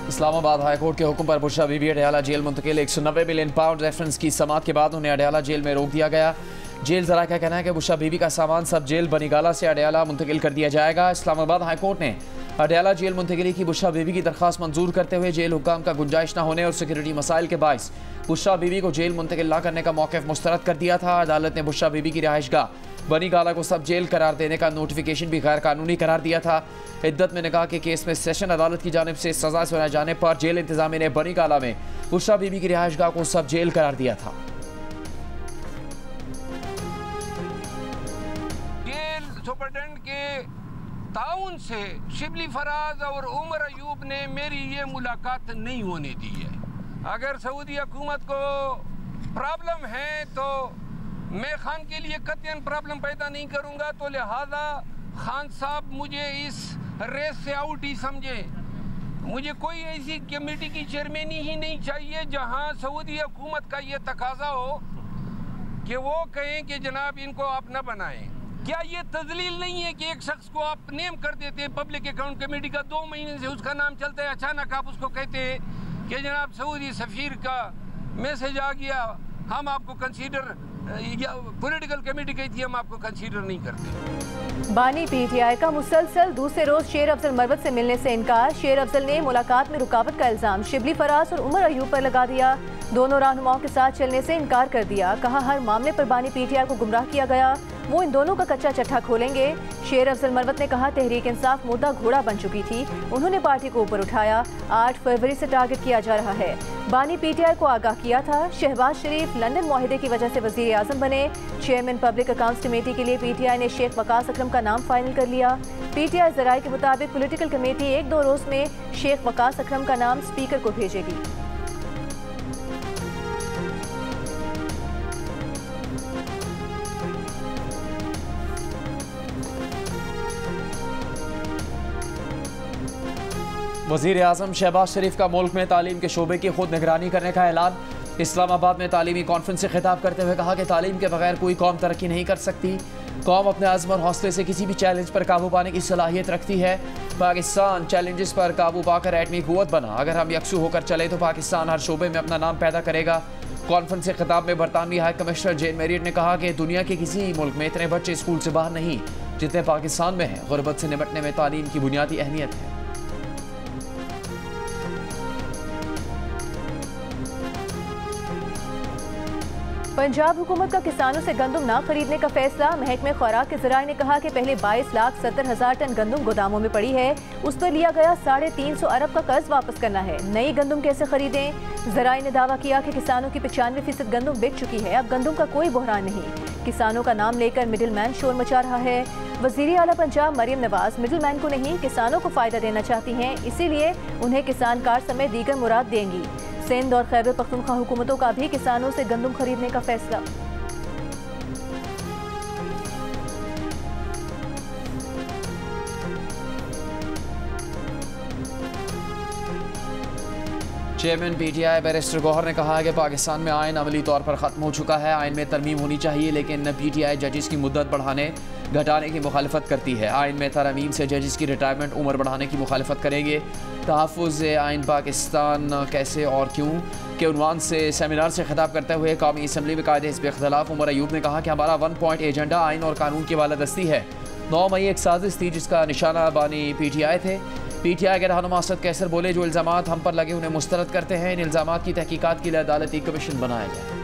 Islamabad high court के हुक्म पर बुशरा बीबी अडयाला जेल मुंतकिल। 190 मिलियन पाउंड रेफरेंस की समात के बाद उन्हें अडयाला जेल में रोक दिया गया। जेल जरा का कहना है कि बुशरा बीबी का सामान सब जेल बनीगाला से अडयाला मुंतकिल कर दिया जाएगा। इस्लामाबाद हाई कोर्ट ने अडयाला जेल मुंतकिली की बुशरा बीबी की दरख्वास्त मंजूर करते हुए जेल हुक्काम का गुंजाइश न होने और सिक्योरिटी मसाइल के बाइस बुशरा बीबी को जेल मुंतकिल न करने का मौक़िफ़ मुस्तरद कर दिया था। अदालत ने बुशरा बीबी की रिहाइशगाह बनीगाला को सब जेल करार देने का नोटिफिकेशन भी गैर कानूनी करार दिया था। इद्दत में निकाह के केस में सेशन अदालत की जानिब से सजा सुनाए जाने पर जेल इंतजामिया ने बनीगाला में बुशरा बीबी की रिहाइशगाह को सब जेल करार दिया था। जेल सुपरटेंडेंट के ताउन से शिबली फराज और उमर अयूब ने मेरी ये मुलाकात नहीं होने दी है। अगर सऊदी हुकूमत को प्रॉब्लम है तो मैं खान के लिए कतई प्रॉब्लम पैदा नहीं करूंगा, तो लिहाजा खान साहब मुझे इस रेस से आउट ही समझे। मुझे कोई ऐसी कमेटी की चेयरमैनी ही नहीं चाहिए जहां सऊदी हुकूमत का ये तकाजा हो कि वो कहें कि जनाब इनको आप न बनाएं। क्या ये तजलील नहीं है कि एक शख्स को आप नेम कर देते हैं पब्लिक अकाउंट कमेटी का, 2 महीने से उसका नाम चलता है, अचानक आप उसको कहते हैं कि जनाब सऊदी सफ़ीर का मैसेज आ गया, हम आपको कंसीडर पॉलिटिकल कमेटी कही थी, हम आपको कंसीडर नहीं करते। बानी पीटीआई का मुसलसल दूसरे रोज शेर अफजल मरवत से मिलने से इनकार। शेर अफजल ने मुलाकात में रुकावट का इल्जाम शिबली फराज और उमर अयूब पर लगा दिया। दोनों रहनुमाओं के साथ चलने से इनकार कर दिया। कहा हर मामले पर बानी पीटीआई को गुमराह किया गया, वो इन दोनों का कच्चा चट्टा खोलेंगे। शेर अफजल मरवत ने कहा तहरीक इंसाफ मुद्दा घोड़ा बन चुकी थी, उन्होंने पार्टी को ऊपर उठाया। 8 फरवरी से टारगेट किया जा रहा है। बानी पीटीआई को आगाह किया था। शहबाज शरीफ लंदन मुआहिदे की वजह से वजीर आजम बने। चेयरमैन पब्लिक अकाउंट्स कमेटी के लिए पीटीआई ने शेख वकास अकरम का नाम फाइनल कर लिया। पीटीआई जराये के मुताबिक पॉलिटिकल कमेटी 1-2 रोज में शेख वकास अकरम का नाम स्पीकर को भेजेगी। वज़ीर आज़म शहबाज शरीफ का मुल्क में तालीम के शोबे की खुद निगरानी करने का ऐलान। इस्लामाबाद में तालीमी कॉन्फ्रेंस से खिताब करते हुए कहा कि तालीम के बगैर कोई कौम तरक्की नहीं कर सकती। कौम अपने आज़म और हौसले से किसी भी चैलेंज पर काबू पाने की सलाहियत रखती है। पाकिस्तान चैलेंजेस पर काबू पाकर एटमी कुव्वत बना। अगर हम यकसू होकर चले तो पाकिस्तान हर शोबे में अपना नाम पैदा करेगा। कॉन्फ्रेंस से खिताब में बरतानवी हाई कमिश्नर जेन मेरिट ने कहा कि दुनिया के किसी मुल्क में इतने बच्चे स्कूल से बाहर नहीं जितने पाकिस्तान में हैं। गुर्बत से निपटने में तालीम की बुनियादी अहमियत है। पंजाब हुकूमत का किसानों से गंदम ना खरीदने का फैसला। महकमे खुराक के ज़राए ने कहा कि पहले 22,70,000 टन गंदम गोदामों में पड़ी है, उस पर लिया गया 350 अरब का कर्ज वापस करना है। नई गंदम कैसे खरीदें? ज़राए ने दावा किया कि किसानों की 95% गंदम बिक चुकी है, अब गंदम का कोई बहरान नहीं। किसानों का नाम लेकर मिडिल मैन शोर मचा रहा है। वज़ीर आला पंजाब मरियम नवाज मिडिल मैन को नहीं किसानों को फ़ायदा देना चाहती हैं, इसीलिए उन्हें किसान कार्ड समेत दीगर मुराद देंगी। सिंध और खैबर पख्तूनख्वा हुकूमतों का भी किसानों से गंदम खरीदने का फैसला। चेयरमैन पीटीआई बैरिस्टर गौहर ने कहा है कि पाकिस्तान में आइन अमली तौर पर ख़त्म हो चुका है। आइन में तरमीम होनी चाहिए, लेकिन पीटीआई जजेस की मुद्दत बढ़ाने घटाने की मुखालफत करती है। आइन में तरमीम से जजेस की रिटायरमेंट उम्र बढ़ाने की मुखालफत करेंगे। तहफ़्फ़ुज़ आइन पाकिस्तान कैसे और क्यों के उन्वान से सेमिनार से खिताब करते हुए कौमी असम्बली में कायदे हिज़्ब इख्तिलाफ उमर अयूब ने कहा कि हमारा 1 पॉइंट एजेंडा आइन और कानून की बालादस्ती है। 9 मई एक साजिश थी जिसका निशाना बानी पीटीआई थे। पीटीआई के रहनुमा असद कैसर बोले जो इल्ज़ामात हम पर लगे उन्हें मुस्तरद करते हैं। इन इल्ज़ामात की तहकीकात के लिए अदालती कमीशन बनाया जाए।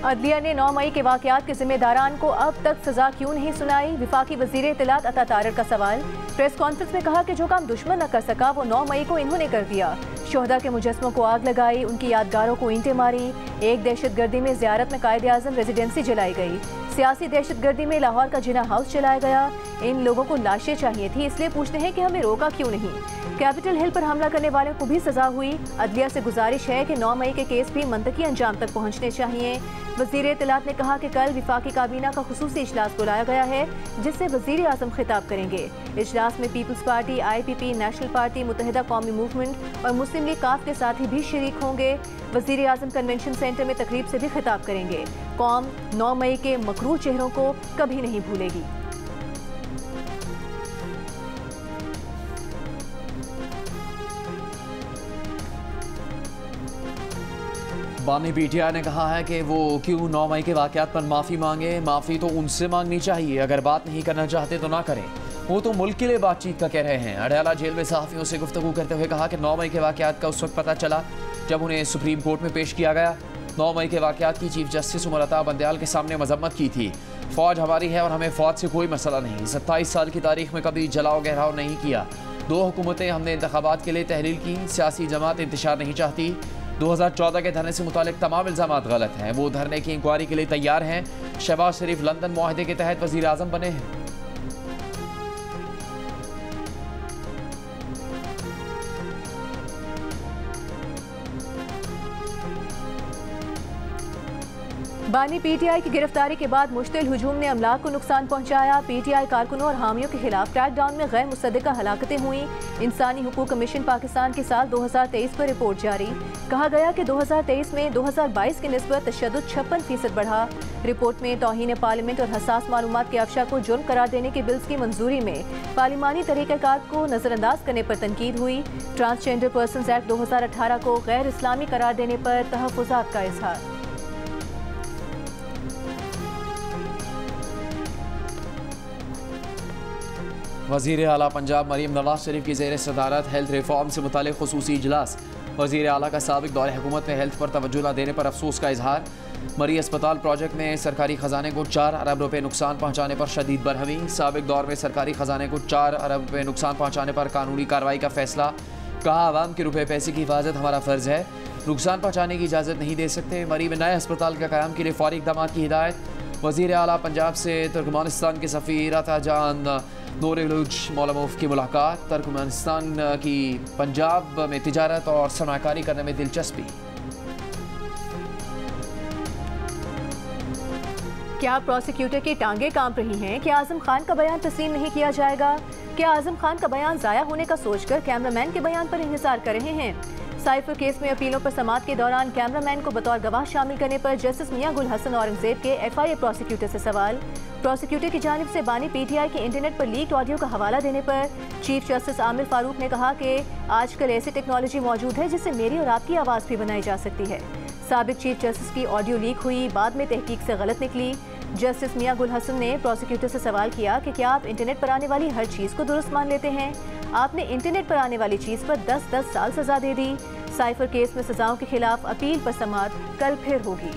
अदलिया ने 9 मई के वाक़यात के जिम्मेदारान को अब तक सजा क्यों नहीं सुनाई? विफाकी वज़ीर इत्तलात अता तारर का सवाल। प्रेस कॉन्फ्रेंस में कहा कि जो काम दुश्मन न कर सका वो 9 मई को इन्होंने कर दिया। शोहदा के मुजस्मों को आग लगाई, उनकी यादगारों को ईंटें मारी। एक दहशतगर्दी में ज़ियारत में कायदे आज़म रेजिडेंसी जलाई गई। सियासी दहशतगर्दी में लाहौर का जिना हाउस जलाया गया। इन लोगों को लाशें चाहिए थी, इसलिए पूछते हैं कि हमें रोका क्यों नहीं। कैपिटल हिल पर हमला करने वालों को भी सजा हुई। अदलिया से गुजारिश है कि 9 मई के केस भी मंतकी अंजाम तक पहुँचने चाहिए। वज़ीर इत्तलात ने कहा कि कल विफाकी काबीना का खुसूसी इजलास बुलाया गया है, जिससे वज़ीर आज़म खिताब करेंगे। इजलास में पीपल्स पार्टी, IPP, नेशनल पार्टी, मुत्तहिदा कौमी मूवमेंट और मुस्लिम लीग काफ के साथी भी शरीक होंगे। वज़ीर आज़म कन्वेंशन सेंटर में तकरीब से भी खिताब करेंगे। कौम 9 मई के मकरूह चेहरों को कभी नहीं भूलेगी। बानी PTI ने कहा है कि वो क्यों 9 मई के वाक़यात पर माफ़ी मांगे। माफ़ी तो उनसे मांगनी चाहिए, अगर बात नहीं करना चाहते तो ना करें। वो तो मुल्क के लिए बातचीत का कह रहे हैं। अडयाला जेल में सहाफ़ियों से गुफ्तगू करते हुए कहा कि 9 मई के वाक़यात का उस वक्त पता चला जब उन्हें सुप्रीम कोर्ट में पेश किया गया। 9 मई के वाक़यात की चीफ जस्टिस उमर अता बंदयाल के सामने मजम्मत की थी। फ़ौज हमारी है और हमें फ़ौज से कोई मसला नहीं। 27 साल की तारीख में कभी जलाओ गहराव नहीं किया। 2 हुकूमतें हमने इंतखाबात के लिए तहलील की। सियासी जमात इंतशार नहीं चाहती। 2014 के धरने से मुतालिक तमाम इल्ज़ामात गलत हैं। वो धरने की इंक्वायरी के लिए तैयार हैं। शहबाज शरीफ लंदन मुआहदे के तहत वज़ीर आज़म बने हैं। बानी PTI की गिरफ्तारी के बाद मुश्तिल हुजूम ने अमलाक को नुकसान पहुंचाया। PTI कारकुनों और हामियों के खिलाफ क्रैकडाउन में गैर मुसद्दका हलाकतें हुई। इंसानी हुकूक कमीशन पाकिस्तान की साल 2023 पर रिपोर्ट जारी। कहा गया कि 2023 में 2022 की निस्बत तशद्दुद 56% बढ़ा। रिपोर्ट में तौहीन पार्लियामेंट और हसास मालूमात के अफशा को जुर्म करार देने के बिल्स की मंजूरी में पार्लिमानी तरीक़ाकार को नज़रअंदाज करने पर तनकीद हुई। ट्रांसजेंडर पर्सन्स एक्ट 2018 को गैर इस्लामी करार देने पर तहफ़्फ़ुज़ात का इज़हार। वज़ीर आला पंजाब मरीम नवाज शरीफ की ज़ेर सदारत हेल्थ रिफॉर्म से मुतालिक खुसूसी इजलास। वज़ीर आला का साबिक दौर हुकूमत में हेल्थ पर तवज्जो न देने पर अफसोस का इजहार। मरी अस्पताल प्रोजेक्ट में सरकारी ख़जाने को 4 अरब रुपये नुकसान पहुँचाने पर शदीद बरहमी। साबिक दौर में सरकारी ख़जाने को 4 अरब रुपये नुकसान पहुँचाने पर कानूनी कार्रवाई का फैसला। कहा आवाम के रुपये पैसे की हिफाजत हमारा फ़र्ज़ है, नुकसान पहुँचाने की इजाज़त नहीं दे सकते। मरी में नए अस्पताल के क़याम के लिए फ़ौरी इक़दाम की हिदायत। वज़ीर आला पंजाब से तुर्कमानिस्तान के सफ़ीर अताजान नूरुल मौलमूफ की मुलाकात। तुर्कमेनिस्तान की पंजाब में तिजारत और सरमाकारी करने में दिलचस्पी। क्या प्रोसिक्यूटर की टांगे कांप रही हैं? क्या आजम खान का बयान तस्लीम नहीं किया जाएगा? क्या आजम खान का बयान ज़ाया होने का सोचकर कैमरामैन के बयान पर इंतजार कर रहे हैं? साइफर केस में अपीलों पर समाअत के दौरान कैमरामैन को बतौर गवाह शामिल करने पर जस्टिस मियां गुल हसन औरंगजेब के FIA प्रोसिक्यूटर से सवाल। प्रोसिक्यूटर की जानिब से बानी PTI के इंटरनेट पर लीक्ड ऑडियो का हवाला देने पर चीफ जस्टिस आमिर फारूक ने कहा कि आजकल ऐसी टेक्नोलॉजी मौजूद है जिससे मेरी और आपकी आवाज़ भी बनाई जा सकती है। साबिक चीफ जस्टिस की ऑडियो लीक हुई, बाद में तहकीक से गलत निकली। जस्टिस मियां गुल हसन ने प्रोसिक्यूटर से सवाल किया कि क्या आप इंटरनेट पर आने वाली हर चीज़ को दुरुस्त मान लेते हैं? आपने इंटरनेट पर आने वाली चीज़ पर 10-10 साल सजा दे दी। साइफर केस में सजाओं के खिलाफ अपील पर समाअत कल फिर होगी।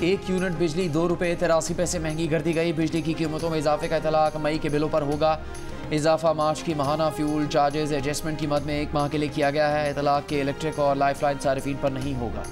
एक यूनिट बिजली 2 रुपये 83 पैसे महंगी कर दी गई। बिजली की कीमतों में इजाफे का इतलाक मई के बिलों पर होगा। इजाफा मार्च की माहाना फ्यूल चार्जेस एडजस्टमेंट की मद में 1 माह के लिए किया गया है। इतलाक के इलेक्ट्रिक और लाइफलाइन सारिफीन पर नहीं होगा।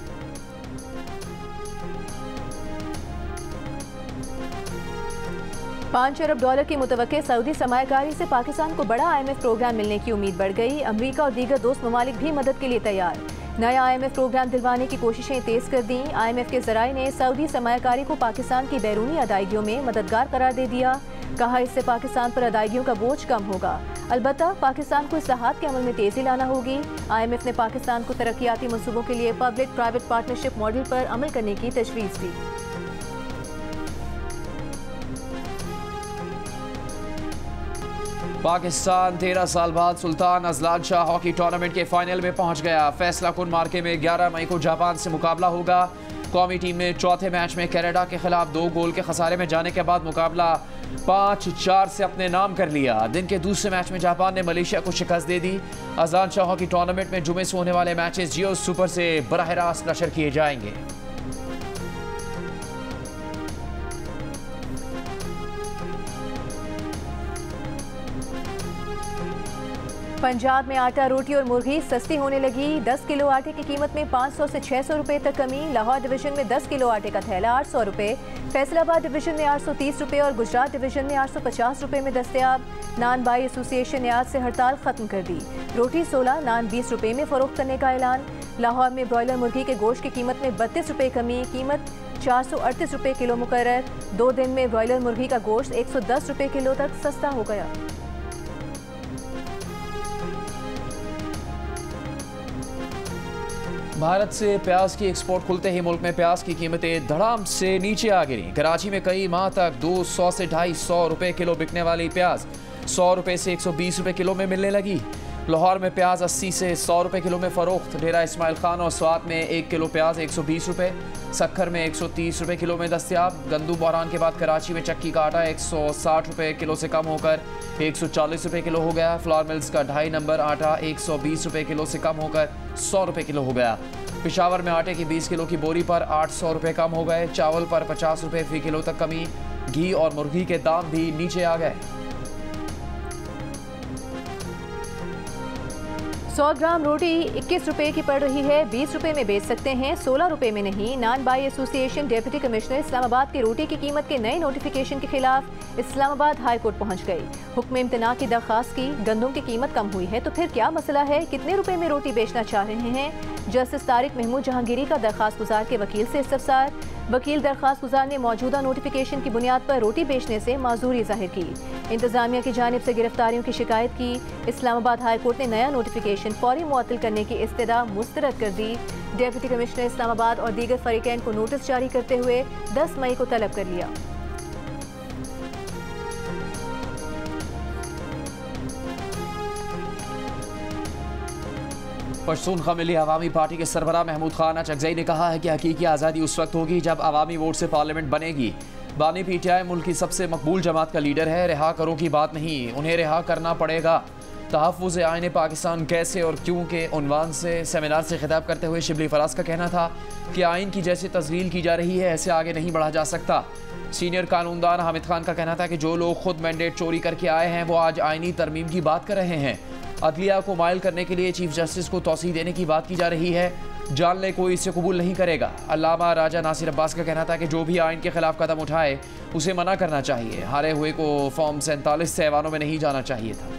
$5 अरब की मुतवक्के सऊदी सरमायाकारी से पाकिस्तान को बड़ा IMF प्रोग्राम मिलने की उम्मीद बढ़ गई। अमरीका और दीगर दोस्त ममालिक भी मदद के लिए तैयार। नया IMF प्रोग्राम दिलवाने की कोशिशें तेज कर दी। IMF के ज़राए ने सऊदी सरमायाकारी को पाकिस्तान की बैरूनी अदायगियों में मददगार करार दे दिया। कहा इससे पाकिस्तान पर अदायगियों का बोझ कम होगा। अलबत्ता पाकिस्तान को इस्लाहात के अमल में तेज़ी लाना होगी। IMF ने पाकिस्तान को तरक्याती मनसूबों के लिए पब्लिक प्राइवेट पार्टनरशिप मॉडल पर अमल करने की तजवीज़ दी। पाकिस्तान 13 साल बाद Sultan Azlan Shah hockey tournament के फाइनल में पहुंच गया। फैसला कुन मार्के में 11 मई को जापान से मुकाबला होगा। कौमी टीम ने चौथे मैच में कनाडा के खिलाफ 2 गोल के खसारे में जाने के बाद मुकाबला 5-4 से अपने नाम कर लिया। दिन के दूसरे मैच में जापान ने मलेशिया को शिकस्त दे दी। अजलान शाह हॉकी टूर्नामेंट में जुमे से होने वाले मैचेस जियो सुपर से बराह रास्त नशर किए जाएंगे। पंजाब में आटा, रोटी और मुर्गी सस्ती होने लगी। 10 किलो आटे की कीमत में 500 से 600 रुपए तक कमी। लाहौर डिवीजन में 10 किलो आटे का थैला 800 रुपए, फैसलाबाद डिवीजन में 830 रुपए और गुजरात डिवीजन में 850 रुपए में दस्तयाब। नान बाई एसोसिएशन ने आज से हड़ताल खत्म कर दी। रोटी 16, नान 20 रुपए में फरोख्त करने का ऐलान। लाहौर में ब्रॉयलर मुर्गी के गोश्त की कीमत में 32 रुपए कमी, कीमत 438 रुपए किलो मुकर्रर। 2 दिन में ब्रॉयलर मुर्गी का गोश्त 110 रुपए किलो तक सस्ता हो गया। भारत से प्याज की एक्सपोर्ट खुलते ही मुल्क में प्याज की कीमतें धड़ाम से नीचे आ गिरी। कराची में कई माह तक 200 से 250 रुपए किलो बिकने वाली प्याज 100 रुपए से 120 रुपए किलो में मिलने लगी। लाहौर में प्याज 80 से 100 रुपए किलो में फरोख्त। डेरा इस्माइल खान और स्वात में 1 किलो प्याज 120 रुपए, सक्खर में 130 रुपए किलो में दस्तयाब। गंदू बहरान के बाद कराची में चक्की का आटा 160 रुपए किलो से कम होकर 140 रुपए किलो हो गया। फ्लोर मिल्स का 2.5 नंबर आटा 120 रुपए किलो से कम होकर 100 रुपए किलो हो गया। पेशावर में आटे की 20 किलो की बोरी पर 800 रुपए कम हो गए। चावल पर 50 रुपए फी किलो तक कमी। घी और मुर्गी के दाम भी नीचे आ गए। 100 ग्राम रोटी 21 रुपए की पड़ रही है, 20 रुपए में बेच सकते हैं, 16 रुपए में नहीं। नान बाई एसोसिएशन डिप्टी कमिश्नर इस्लामाबाद की रोटी की कीमत के नए नोटिफिकेशन के खिलाफ इस्लामाबाद हाई कोर्ट पहुंच गई। हुक्म इम्तना की दरख्वास्त की। गंदम की कीमत कम हुई है तो फिर क्या मसला है, कितने रुपए में रोटी बेचना चाह रहे हैं? जस्टिस तारिक महमूद जहांगीरी का दरख्वास्त गुजार के वकील से इस्तफसार। वकील दरख्वास्त गुजार ने मौजूदा नोटिफिकेशन की बुनियाद पर रोटी बेचने से माजूरी जाहिर की। इंतजामिया की जानिब से गिरफ्तारियों की शिकायत की। इस्लामाबाद हाई कोर्ट ने नया नोटिफिकेशन फौरी मुअत्तल करने की इस्तदा मुस्तरद कर दी। डिप्टी कमिश्नर इस्लामाबाद और दीगर फरीकैन को नोटिस जारी करते हुए 10 मई को तलब कर लिया। पश्तूनख्वा मिली अवामी पार्टी के सरबराह महमूद खान अचकजई ने कहा है कि हकीकी आज़ादी उस वक्त होगी जब अवामी वोट से पार्लियामेंट बनेगी। बानी PTI मुल्क की सबसे मकबूल जमात का लीडर है। रिहा करो की बात नहीं, उन्हें रिहा करना पड़ेगा। तहफ़्फ़ुज़ आईन पाकिस्तान कैसे और क्यों के उन्वान से सेमिनार से खिताब करते हुए शिबली फराज का कहना था कि आइन की जैसे तज़लील की जा रही है ऐसे आगे नहीं बढ़ा जा सकता। सीनियर कानूनदान हामिद खान का कहना था कि जो लोग खुद मैंडेट चोरी करके आए हैं वो आज आइनी तरमीम की बात कर रहे हैं। अदलिया को माइल करने के लिए चीफ जस्टिस को तौसीह देने की बात की जा रही है। जान ले कोई इसे कबूल नहीं करेगा। अल्लामा राजा नासिर अब्बास का कहना था कि जो भी आइन के खिलाफ कदम उठाए उसे मना करना चाहिए। हारे हुए को फॉर्म 47 से ऐवानों में नहीं जाना चाहिए था।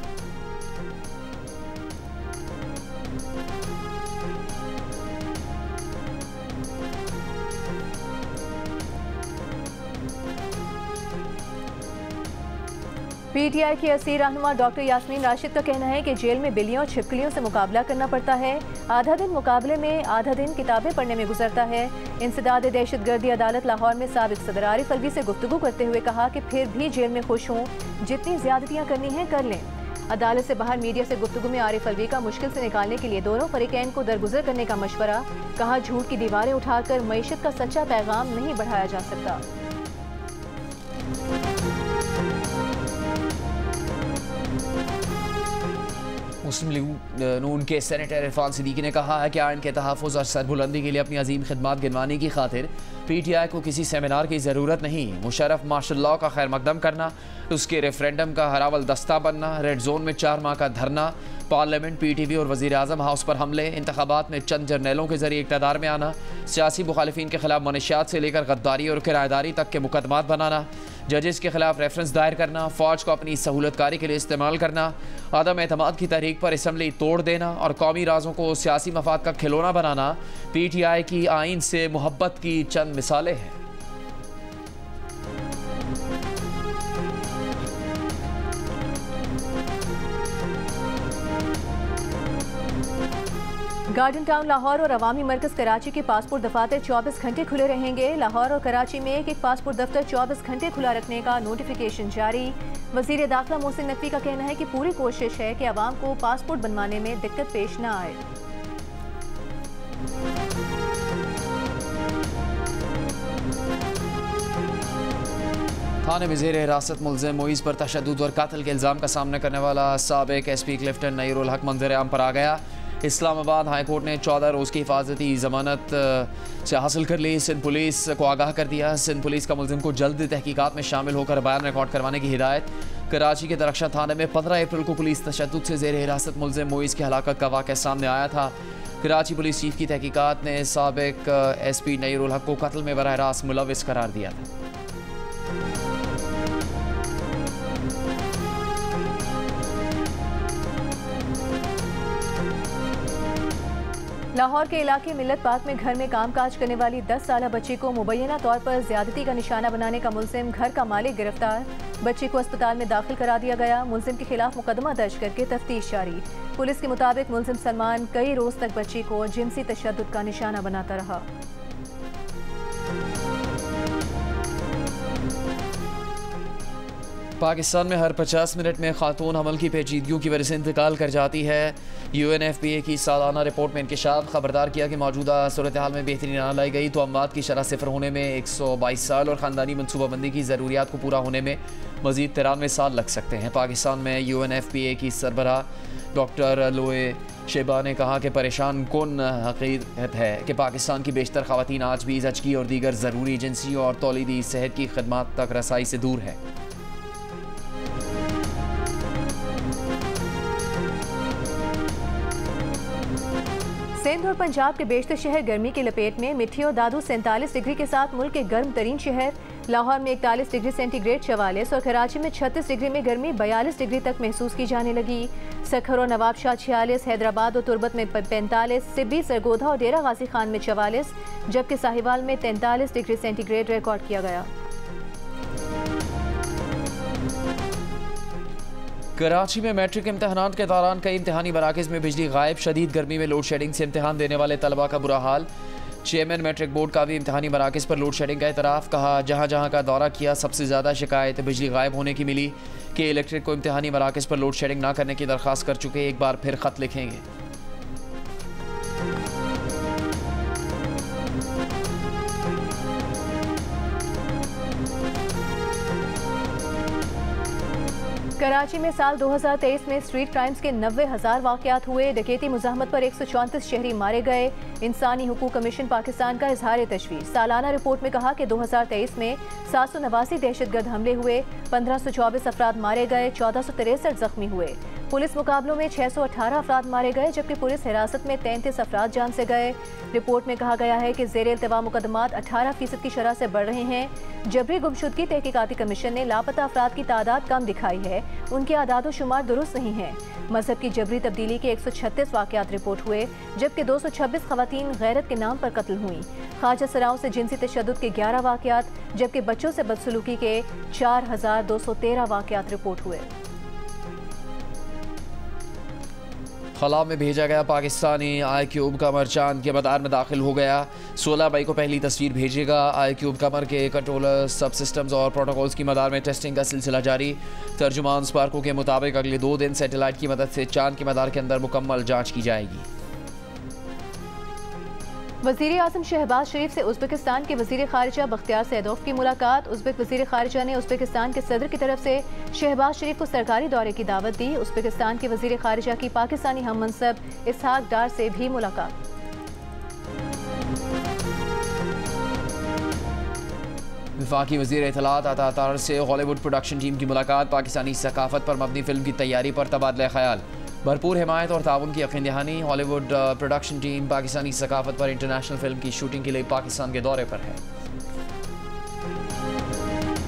PTI की असीर रहनुमा डॉक्टर यास्मीन राशिद का कहना है कि जेल में बिल्लियों और छिपकलियों से मुकाबला करना पड़ता है। आधा दिन मुकाबले में, आधा दिन किताबें पढ़ने में गुजरता है। इंसदाद दहशतगर्दी अदालत लाहौर में साबिक सदर आरिफ अलवी से गुफ्तगू करते हुए कहा कि फिर भी जेल में खुश हूँ, जितनी ज्यादतियाँ करनी हैं कर लें। अदालत से बाहर मीडिया से गुफ्तगू में आरिफ अलवी का मुश्किल से निकालने के लिए दोनों फरीकैन को दरगुजर करने का मशवरा। कहा झूठ की दीवारें उठाकर मईशत का सच्चा पैगाम नहीं बढ़ाया जा सकता। मुस्लिम लीग नून के सेनेटर इरफान सिद्दीकी ने कहा है कि आइन के तहफ़्फ़ुज़ और सरबुलंदी के लिए अपनी अजीम खिदमात गिनवाने की खातिर PTI को किसी सेमिनार की ज़रूरत नहीं। मुशर्रफ मार्शल लॉ का खैर मकदम करना, उसके रेफरेंडम का हरावल दस्ता बनना, रेड जोन में 4 माह का धरना, पार्लियामेंट, PTV और वज़ीर आज़म हाउस पर हमले, इंतखाबात में चंद जर्नैलों के जरिए इक़्तिदार में आना, सियासी मुखालिफिन के खिलाफ मनशियात से लेकर गद्दारी और किराएदारी तक के मुकदमात बनाना, जजेस के खिलाफ रेफरेंस दायर करना, फ़ौज को अपनी सहूलतकारी के लिए इस्तेमाल करना, आदम एतमाद की तहरीक पर असम्बली तोड़ देना और कौमी राजों को सियासी मफाद का खिलौना बनाना PTI की आइन से मोहब्बत की चंद मिसालें हैं। गार्डन टाउन लाहौर और अवामी मरकज़ कराची के पासपोर्ट दफातर 24 घंटे खुले रहेंगे। लाहौर और कराची में एक पासपोर्ट दफ्तर 24 घंटे खुला रखने का नोटिफिकेशन जारी। वज़ीर दाखिला मोहसिन नकवी का कहना है कि पूरी कोशिश है कि अवाम को पासपोर्ट बनवाने में दिक्कत पेश न आए। थाने में ज़ेर हिरासत मुल्ज़िम मोइज़ पर तशद्दुद और कत्ल के इल्ज़ाम का सामना करने वाला साबिक SP क्लिफ्टन नईरुल हक मंजर आम पर आ गया। इस्लामाबाद हाई कोर्ट ने 14 रोज़ की हिफाजती ज़मानत से हासिल कर ली। सिंध पुलिस को आगाह कर दिया। सिंध पुलिस का मुलजिम को जल्द तहकीकात में शामिल होकर बयान रिकॉर्ड करवाने की हिदायत। कराची के दरख्शां थाने में 15 अप्रैल को पुलिस तशद्दुद से ज़ेर हिरासत मुलजिम मोइज़ की हलाकत का वाक़या सामने आया था। कराची पुलिस चीफ की तहकीकात ने साबिक SP नईरुल हक को कत्ल में बराह रास्त मुलविस करार दिया था। लाहौर के इलाके मिल्लत पार्क में घर में कामकाज करने वाली 10 साला बच्ची को मुबैना तौर पर ज्यादती का निशाना बनाने का मुलजिम घर का मालिक गिरफ्तार। बच्ची को अस्पताल में दाखिल करा दिया गया। मुलजिम के खिलाफ मुकदमा दर्ज करके तफ्तीश जारी। पुलिस के मुताबिक मुलजिम सलमान कई रोज तक बच्ची को जिनसी तशद्दुद का निशाना बनाता रहा। पाकिस्तान में हर 50 मिनट में खातून हमल की पेचीदगियों की वजह से इंतकाल कर जाती है। UNFPA की सालाना रिपोर्ट में इंकशाफ खबरदार किया कि मौजूदा सूरत हाल में बेहतरी न लाई गई तो अमवात की शरह सिफर होने में 122 साल और ख़ानदानी मनसूबाबंदी की ज़रूरियात को पूरा होने में मज़ीद 93 साल लग सकते हैं। पाकिस्तान में UNFPA की सरबराह डॉक्टर लोए शेबा ने कहा कि परेशान कुन हकीकत है कि पाकिस्तान की बेशतर ख़वातीन आज भी ज़चगी और दीगर ज़रूरी एजेंसी और तौलीदी सेहत की खदमात तक रसाई से दूर है। सिंध और पंजाब के बेशतर शहर गर्मी की लपेट में। मिठी और दादू 47 डिग्री के साथ मुल्क के गर्म तरीन शहर। लाहौर में 41 डिग्री सेंटीग्रेड 44 और कराची में 36 डिग्री में गर्मी 42 डिग्री तक महसूस की जाने लगी। सखर और नवाबशाह 46, हैदराबाद और तुरबत में 45, सिब्बी, सरगोधा और डेरा गाजी खान में 44, जबकि साहिवाल में 43 डिग्री सेंटीग्रेड रिकॉर्ड किया गया। कराची में मैट्रिक इम्तहानात के दौरान कई इम्तहानी मराकज़ में बिजली गायब। शदीद गर्मी में लोड शेडिंग से इम्तहान देने वाले तलबा का बुरा हाल। चेयरमैन मैट्रिक बोर्ड का भी इम्तहानी मराकज़ पर लोड शेडिंग का एतराफ़। कहा जहाँ जहाँ का दौरा किया सबसे ज़्यादा शिकायत बिजली गायब होने की मिली कि इलेक्ट्रिक को इम्तहानी मराकज़ पर लोड शेडिंग ना करने की दरख्वास्त कर चुके, एक बार फिर ख़त लिखेंगे। कराची में साल 2023 में स्ट्रीट क्राइम्स के 90,000 वाक़यात हुए। डकैती मुज़ाहमत पर 134 शहरी मारे गए। इंसानी हुकूक कमीशन पाकिस्तान का इजहार तशवीश। सालाना रिपोर्ट में कहा कि 2023 में 789 दहशतगर्द हमले हुए, 1524 अफराद मारे गए, 1463 जख्मी हुए। पुलिस मुकाबलों में 618 अफराद मारे गए, जबकि पुलिस हिरासत में 33 अफराद जान से गए। रिपोर्ट में कहा गया है कि ज़ेर इल्तवा मुकदमात 18% की शरह से बढ़ रहे हैं। जबरी गुमशुदगी तहकीकाती कमीशन ने लापता अफराद की तादाद कम दिखाई है, उनके आदाद शुमार दुरुस्त नहीं है। मजहब की जबरी तब्दीली के 136 वाक़यात रिपोर्ट हुए, जबकि 226 खवातीन गैरत के नाम पर कत्ल हुई। ख्वाजा सराओं से जिनसी तशद्दुद के 11 वाक़यात, जबकि बच्चों से बदसलूकी के 4213 वाक़यात रिपोर्ट हुए। खला में भेजा गया पाकिस्तानी iCube कमर चांद के मदार में दाखिल हो गया। 16 मई को पहली तस्वीर भेजेगा। iCube कमर के कंट्रोलर, सब सिस्टम्स और प्रोटोकॉल्स की मदार में टेस्टिंग का सिलसिला जारी। तर्जुमान स्पार्को के मुताबिक अगले 2 दिन सैटेलाइट की मदद से चांद के मदार के अंदर मुकम्मल जाँच की जाएगी। वज़ीर आज़म शहबाज शरीफ से उज़्बेकिस्तान के वज़ीर ख़ारिजा बख्तियार सैदोव की मुलाकात। उज़्बेक वज़ीर ख़ारिजा ने उज़्बेकिस्तान के सदर की तरफ से शहबाज शरीफ को सरकारी दौरे की दावत दी। उज़्बेकिस्तान के वज़ीर ख़ारिजा की पाकिस्तानी हम मनसब इसहाक डार से भी मुलाकात। वफाकी वज़ीर इत्तलात अता तार से हॉलीवुड प्रोडक्शन टीम की मुलाकात। पाकिस्तानी सकाफत पर मबनी फिल्म की तैयारी पर तबादला ख्याल। भरपूर हिमायत और ताउन की यकीन दहानी। हॉलीवुड प्रोडक्शन टीम पाकिस्तानी सकाफत पर इंटरनेशनल फिल्म की शूटिंग के लिए पाकिस्तान के दौरे पर है।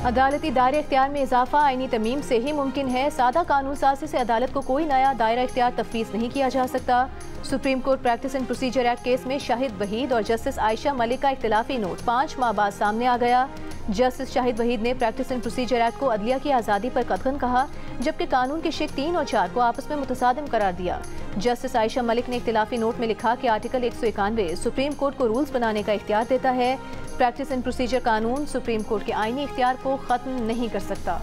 अदालती दायरे इख्तियार में इजाफा आईनी तमीम से ही मुमकिन है। सादा कानून साजी से अदालत को कोई नया दायरा इख्तियार तफवीज़ नहीं किया जा सकता। Supreme court practice and procedure act case में शाहिद वहीद और जस्टिस आयशा मलिक का इख्तिलाफी नोट 5 माह बाद सामने आ गया। जस्टिस शाहिद वहीद ने प्रैक्टिस एंड प्रोसीजर एक्ट को अदलिया की आज़ादी पर कतगन कहा, जबकि कानून के शिक 3 और 4 को आपस में मुतसादिम करार दिया। जस्टिस आयशा मलिक ने इख्तिलाफी नोट में लिखा कि आर्टिकल 191 सुप्रीम कोर्ट को रूल्स बनाने का इख्तियार देता है। प्रैक्टिस एंड प्रोसीजर कानून सुप्रीम कोर्ट के आईनी इख्तियार को खत्म नहीं कर सकता।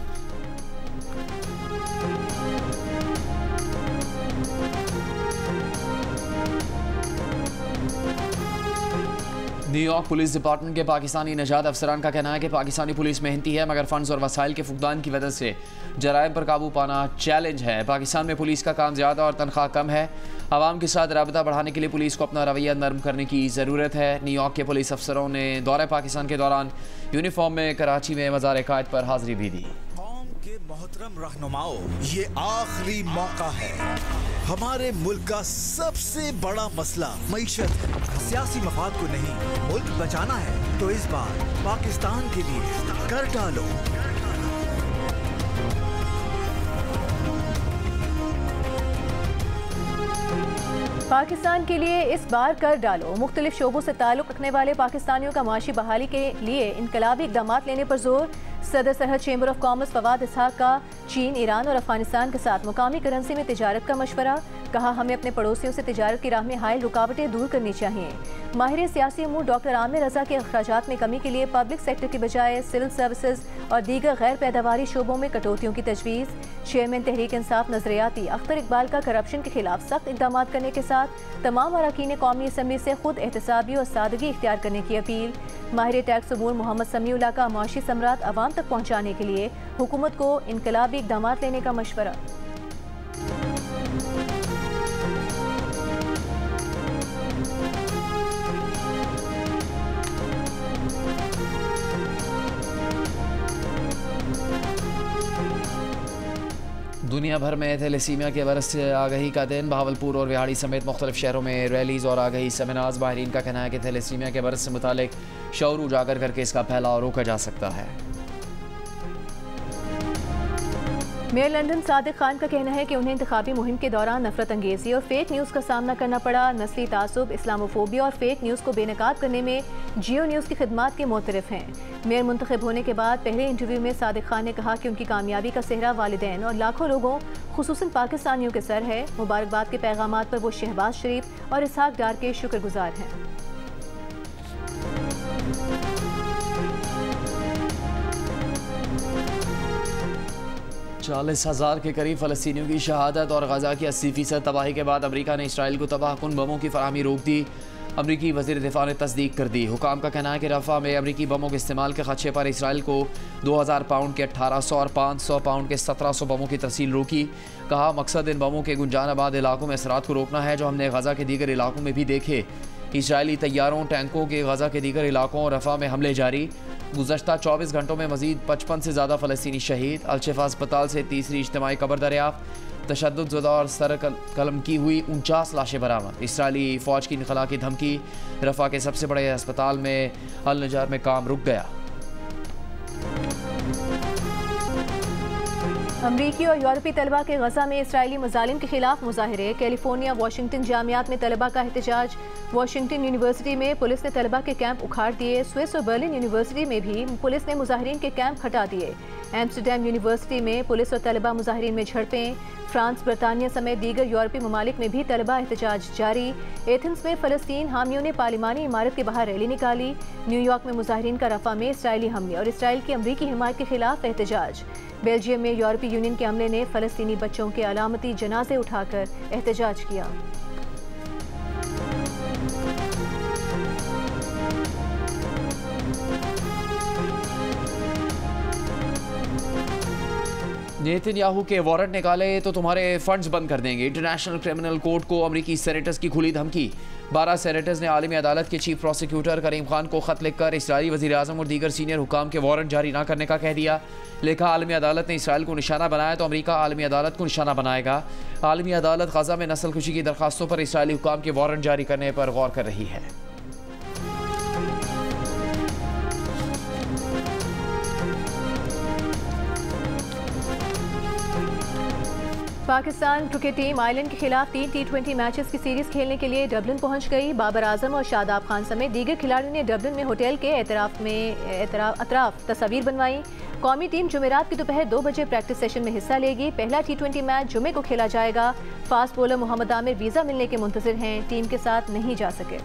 न्यूयॉर्क पुलिस डिपार्टमेंट के पाकिस्तानी नजात अफसरान का कहना है कि पाकिस्तानी पुलिस मेहनती है मगर फंड्स और वसाइल के फुकदान की वजह से जराइम पर काबू पाना चैलेंज है। पाकिस्तान में पुलिस का काम ज़्यादा और तनख्वाह कम है। आवाम के साथ राबता बढ़ाने के लिए पुलिस को अपना रवैया नरम करने की ज़रूरत है। न्यूयॉर्क के पुलिस अफसरों ने दौरे पाकिस्तान के दौरान यूनिफॉर्म में कराची में मज़ार कायद पर हाजिरी भी दी। मोहतरम रहनुमाओं, ये आखिरी मौका है। हमारे मुल्क का सबसे बड़ा मसला मईशत है। सियासी मफाद को नहीं, मुल्क बचाना है तो इस बार पाकिस्तान के लिए कर डालो। पाकिस्तान के लिए इस बार कर डालो। मुख्तलिफ शोबों से ताल्लुक़ रखने वाले पाकिस्तानियों का माशी बहाली के लिए इनकलाबी इक़दाम लेने पर जोर। सदर सरहद चेंबर ऑफ कॉमर्स फवाद इसहाक का चीन, ईरान और अफगानिस्तान के साथ मुकामी करेंसी में तिजारत का मशवरा। कहा, हमें अपने पड़ोसियों से तिजारत की राह में हायल रुकावटें दूर करनी चाहिए। माहिर सियासी अमूर डॉक्टर आमिर रजा के अखराजात में कमी के लिए पब्लिक सेक्टर की बजाय सिविल सर्विसेज और दीगर गैर पैदावारी शोबों में कटौतियों की तजवीज़। चेयरमैन तहरीक इंसाफ नजरियाती अख्तर इकबाल का करप्शन के खिलाफ सख्त इक़दाम करने के साथ तमाम अरकान कौमी असम्बली से खुद एहतसाबी और सादगी इख्तियार करने की अपील। माहिर टैक्स अमूर मोहम्मद समीउल्लाह का माशी समरात आवाम तक पहुँचाने के लिए हुकूमत को इनकलाबी इक़दाम लेने का मशवरा। दुनिया भर में थैलेसीमिया के बरस से आगही का दिन। बहावलपुर और विहाड़ी समेत मुख्तलिफ शहरों में रैलीज और आगही सेमिनार्स। माहिरीन का कहना है कि थैलेसीमिया के बरस से मुतालिक शऊर उजागर करके इसका फैलाव रोका जा सकता है। मेयर लंदन सादिक खान का कहना है कि उन्हें इंतखाबी मुहिम के दौरान नफरत अंगेजी और फेक न्यूज़ का सामना करना पड़ा। नस्ली तासुब, इस्लामोफोबिया और फेक न्यूज़ को बेनकाब करने में जियो न्यूज़ की खिदमात के मोतरफ हैं। मेयर मुंतखब होने के बाद पहले इंटरव्यू में सादिक खान ने कहा कि उनकी कामयाबी का सेहरा वालिदैन और लाखों लोगों खुसूसन पाकिस्तानियों के सर है। मुबारकबाद के पैगामात पर वो शहबाज शरीफ और इसहाक डार के शुक्रगुजार हैं। 40,000 के करीब फ़लस्तीनियों की शहादत और गजा की 80% तबाही के बाद अमरीका ने इसराइल को तबाहकुन बमों की फराहमी रोक दी। अमरीकी वज़ीर दिफा ने तस्दीक कर दी। हुकाम का कहना है कि रफ़ा में अमरीकी बमों के इस्तेमाल के खदशे पर इसराइल को 2000 पाउंड के 1800 और 500 पाउंड के 1700 बमों की तरसील रोकी। कहा, मकसद इन बमों के गुंजानाबाद इलाकों में असरात को रोकना है जो हमने गजा के दीगर इलाकों में भी देखे। इसराइली तैयारों, टैंकों के गजा के दीगर इलाकों और रफ़ा में हमले जारी। गुज़श्ता 24 घंटों में मज़ीद 55 से ज़्यादा फ़लस्तीनी शहीद। अल-शिफा अस्पताल से तीसरी इज्तिमाई कब्र दरियाफ्त। तशद्दुद और सर कलम की हुई 49 लाशें बरामद। इसराइली फ़ौज की इनखला की धमकी। रफ़ा के सबसे बड़े अस्पताल में अल नजार में काम रुक गया। अमरीकी और यूरोपीय तलबा के गजा में इसराइली मजालिम के खिलाफ मुजाहिरे। कैलिफोर्निया, वाशिंगटन जामियात में तलबा का एहतजाज। वाशिंगटन यूनिवर्सिटी में पुलिस ने तलबा के कैंप उखाड़ दिए। स्विस और बर्लिन यूनिवर्सिटी में भी पुलिस ने मुजाहिरीन के कैंप हटा दिए। एम्स्टरडैम यूनिवर्सिटी में पुलिस और तलबा मुजाहिरीन में झड़पें। फ्रांस, बरतानिया समेत दीगर यूरोपीय ममालिक में भी तलबा एहतजाज जारी। एथेंस में फ़लस्तीन हामियों ने पार्लिमानी इमारत के बाहर रैली निकाली। न्यूयॉर्क में मुजाहिरीन का रफ़ा में इसराइली हमले और इसराइल की अमरीकी हिमायत के खिलाफ एहतजाज। बेल्जियम में यूरोपीय यूनियन के अमले ने फ़लस्तीनी बच्चों के अलामती जनाजे उठाकर एहतजाज किया। नेतन्याहू के वारंट निकाले तो तुम्हारे फंड्स बंद कर देंगे। इंटरनेशनल क्रिमिनल कोर्ट को अमरीकी सेनेटर्स की खुली धमकी। 12 सेनेटर्स ने आलमी अदालत के चीफ प्रोसिक्यूटर करीम खान को खत लिखकर इसराइली वज़ीर आज़म और दीगर सीनियर हुकाम के वारंट जारी न करने का कह दिया। लिखा, आलमी अदालत ने इसराइल को निशाना बनाया तो अमरीका आलमी अदालत को निशाना बनाएगा। आलमी अदालत गजा में नस्लकुशी की दरखास्तों पर इसराइली हुकाम के वारंट जारी करने पर गौर कर रही है। पाकिस्तान क्रिकेट टीम आयरलैंड के खिलाफ 3 T20 मैचेस की सीरीज खेलने के लिए डबलिन पहुंच गई। बाबर आजम और शादाब खान समेत दीगर खिलाड़ियों ने डबलिन में होटल के अतराफ तस्वीर बनवाई। कौमी टीम जुमेरात की दोपहर 2 बजे प्रैक्टिस सेशन में हिस्सा लेगी। पहला T20 मैच जुमे को खेला जाएगा। Fast bowler Mohammad Amir visa मिलने के मुंतज़िर हैं, टीम के साथ नहीं जा सके।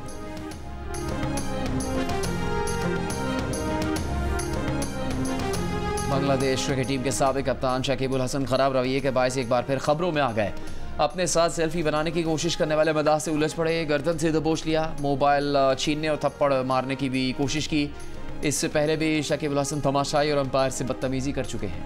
बांग्लादेश क्रिकेट टीम के साबिक कप्तान शकीबुल हसन खराब रवैये के बायस एक बार फिर खबरों में आ गए। अपने साथ सेल्फी बनाने की कोशिश करने वाले मदाह से उलझ पड़े, गर्दन से दबोच लिया, मोबाइल छीनने और थप्पड़ मारने की भी कोशिश की। इससे पहले भी शकीब अल हसन तमाशाई और अंपायर से बदतमीजी कर चुके हैं।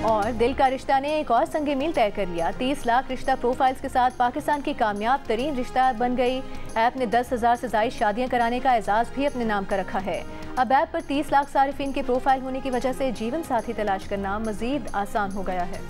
और दिल का रिश्ता ने एक और संगे मील तय कर लिया। 30 लाख रिश्ता प्रोफाइल्स के साथ पाकिस्तान की कामयाब तरीन रिश्ता ऐप बन गई। ऐप ने 10,000 से ज़ायद शादियां कराने का एजाज़ भी अपने नाम का रखा है। अब ऐप पर 30 लाख सारिफिन के प्रोफाइल होने की वजह से जीवन साथी तलाश करना मजीद आसान हो गया है।